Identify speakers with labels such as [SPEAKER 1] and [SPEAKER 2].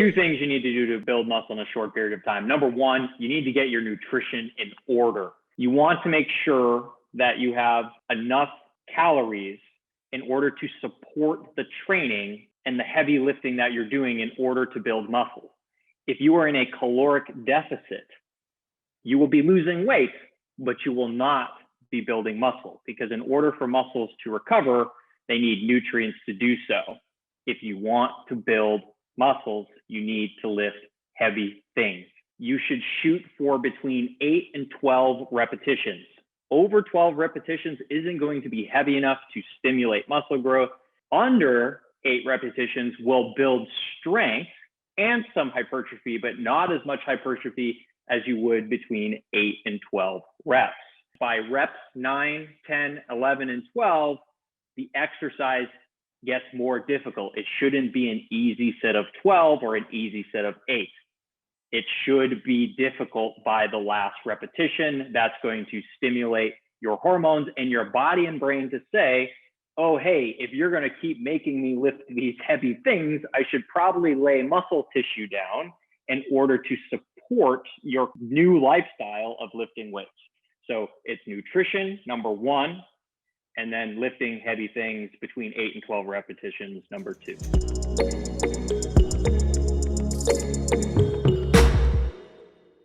[SPEAKER 1] two things you need to do to build muscle in a short period of time. Number one, you need to get your nutrition in order. You want to make sure that you have enough calories in order to support the training and the heavy lifting that you're doing in order to build muscle. If you are in a caloric deficit, you will be losing weight, but you will not be building muscle, because in order for muscles to recover, they need nutrients to do so. If you want to build muscles, you need to lift heavy things. You should shoot for between 8 and 12 repetitions. Over 12 repetitions isn't going to be heavy enough to stimulate muscle growth. Under 8 repetitions will build strength and some hypertrophy, but not as much hypertrophy as you would between 8 and 12 reps. By reps 9, 10, 11, and 12, the exercise gets more difficult. It shouldn't be an easy set of 12 or an easy set of 8. It should be difficult by the last repetition. That's going to stimulate your hormones and your body and brain to say, oh, hey, if you're going to keep making me lift these heavy things, I should probably lay muscle tissue down in order to support your new lifestyle of lifting weights. So it's nutrition, number one, and then lifting heavy things between 8 and 12 repetitions, number 2.